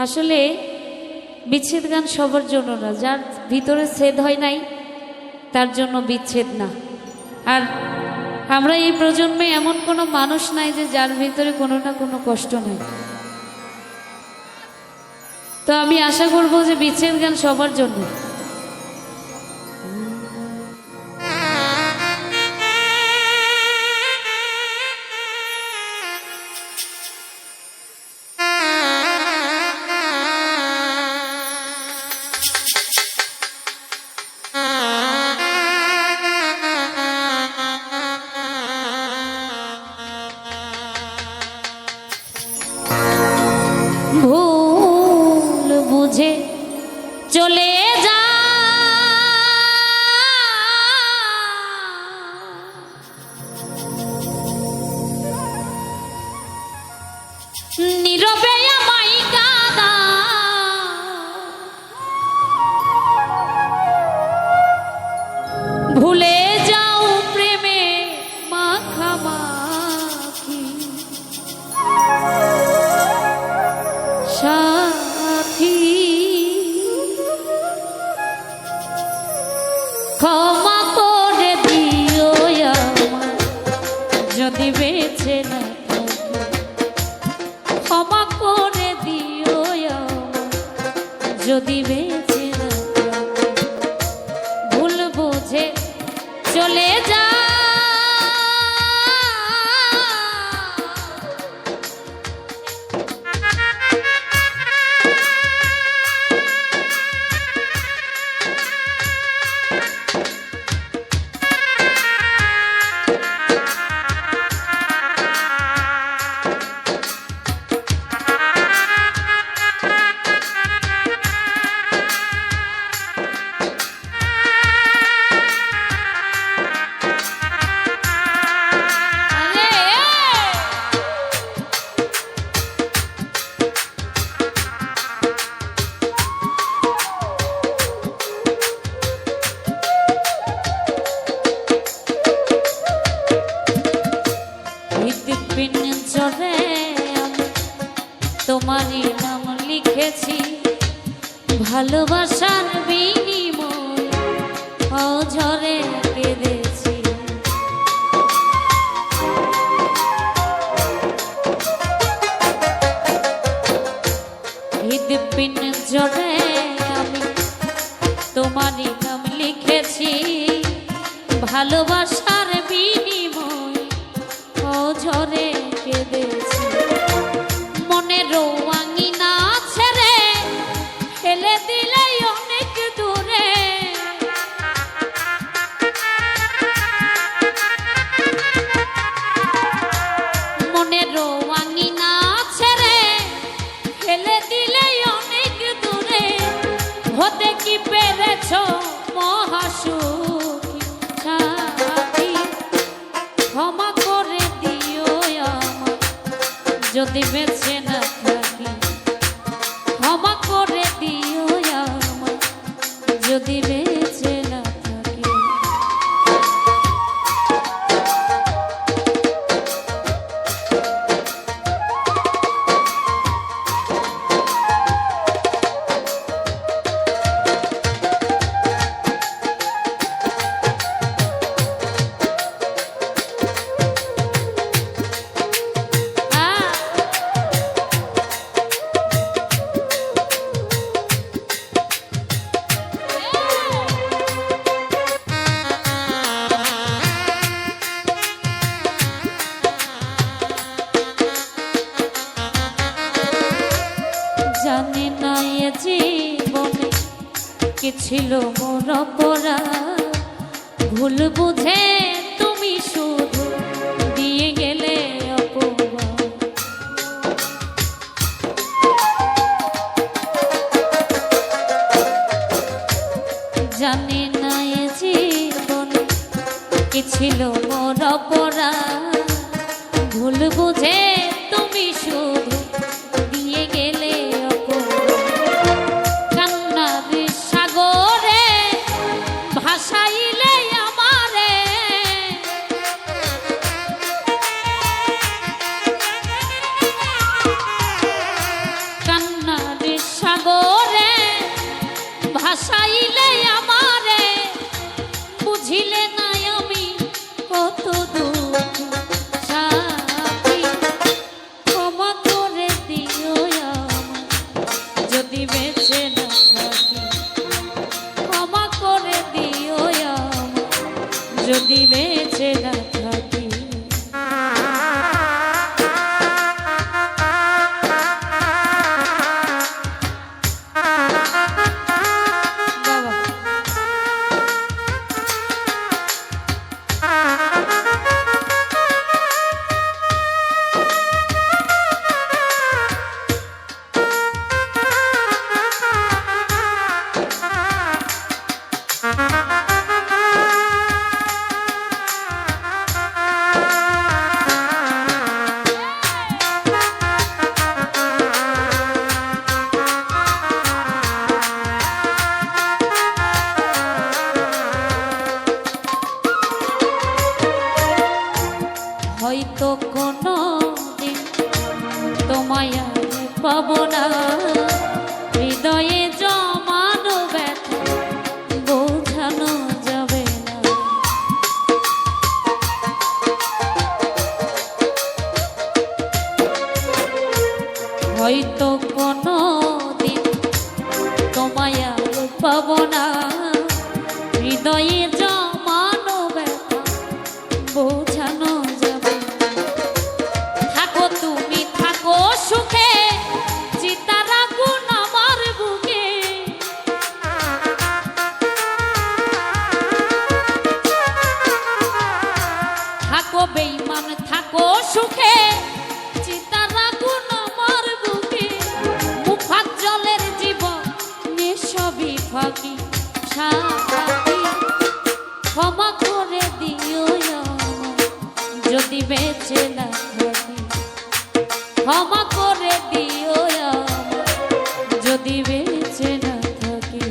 আসলে বিচ্ছেদ গান সবার জন্য না, যার ভিতরে ছেদ হয় নাই তার জন্য বিচ্ছেদ না। আর আমরা এই প্রজন্মে এমন কোনো মানুষ নাই যে যার ভিতরে কোনো না কোনো কষ্ট নাই। তো আমি আশা করব যে বিচ্ছেদ গান সবার জন্য। ভুল বুঝে চলে যা, নীরবে আমায় কাঁদা, ভুলে যাও প্রেমে মাখামাখি সাথী, ক্ষমা করে দিও আমায় যদি বেঁচে না থাকি, ক্ষমা করে দিও আমায় যদি বেঁচে না থাকি, ভুল বুঝে চলে যা। তোমারই নাম লিখেছি, ভালোবাসার বিনিময় অঝরে কেঁদেছি। হৃদপিঞ্জরে আমি তোমারই নাম লিখেছি, ভালোবাসার বিনিময় অঝরে কেঁদেছি। মনের আঙিনা ছেড়ে ফেলে দিলে অনেক দূরে, মনের আঙিনা ছেড়ে ফেলে দিলে অনেক দূরে, হতে কি পেরেছ মহাসুখী সাথী, ক্ষমা করে দিও আমায় যদি বেঁচে না থাকি, ক্ষমা করে দিও আমায় যদি বেঁচে না থাকি। জানি না এ জীবনে কি ছিল মোর অপরাধ, ভুল বুঝে তুমি শুধু দিয়ে গেলে অপবাদ। জানি না এ জীবনে কি ছিল মোর অপরাধ, ভুল বুঝে তুমি শুধু দিয়ে গেলে কান্নার সাগরে ভাসাইলে আমারে, কান্নার বেঁচে না থাকি। হয়তো কোনো দিন তোমায় পাবো না, হৃদয়ে জমানো ব্যথা বোঝানো যাবে না। হয়তো কোনো দিন তোমায় পাবো না, হৃদয়ে জমানো ব্যথা বোঝানো যাবে। থাকো তুমি থাকো সুখে, চিতার আগুন আমার বুকে। থাকো বেঈমান থাকো সুখে, চিতার আগুন আমার বুকে। মুখার জলের জীবন সবই ফাঁকি সাথী, ক্ষমা করে দিও যদি বেঁচে না থাকি। ক্ষমা করে দিও যদি বেঁচে না থাকি।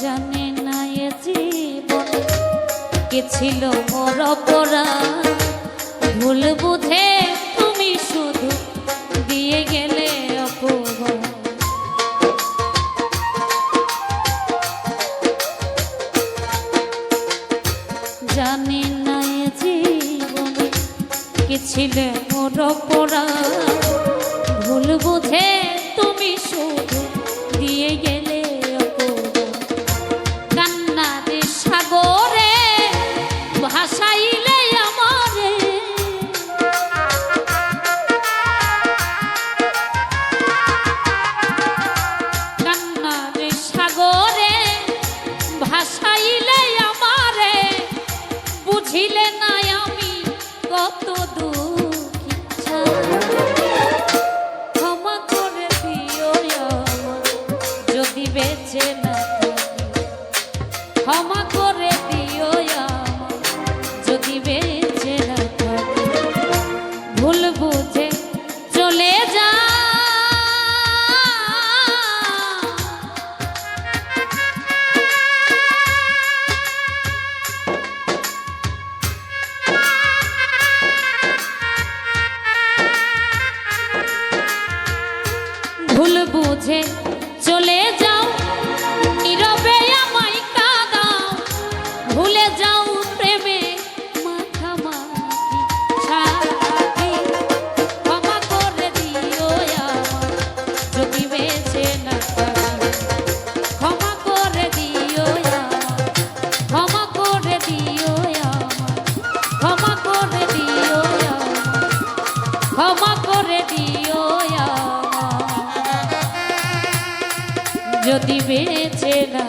জানে না এ জীবনে কে ছিল মোর অপরাধ, ভুল বুঝে তুমি শুধু দিয়ে গেলে অপবাদ। জানে না এ জীবনে কে ছিল মোর অপরাধ, ভুল বুঝে তুমি শুধু দিয়ে গেলে সাগরে ভাসাইলে আমারে। কান্নার সাগরে ভাসাইলে আমারে, বুঝিলে না আমি কত দুঃখী। ক্ষমা করে দিও যদি বেঁচে না থাকি। ক্ষমা করে দিও যদি বেঁচে না থাকি। ভুল বুঝে চলে যা, ভুল বুঝে চলে যাও, নীরবে আমায় কাঁদাও। ভুলে যাও প্রেমে মাখামাখি সাথী। ক্ষমা করে দিও যদি বেঁচে না থাকি। ক্ষমা করে দিও ক্ষমা করে দিও ক্ষমা করে দিও ক্ষমা করে দিও যদি বেঁচে না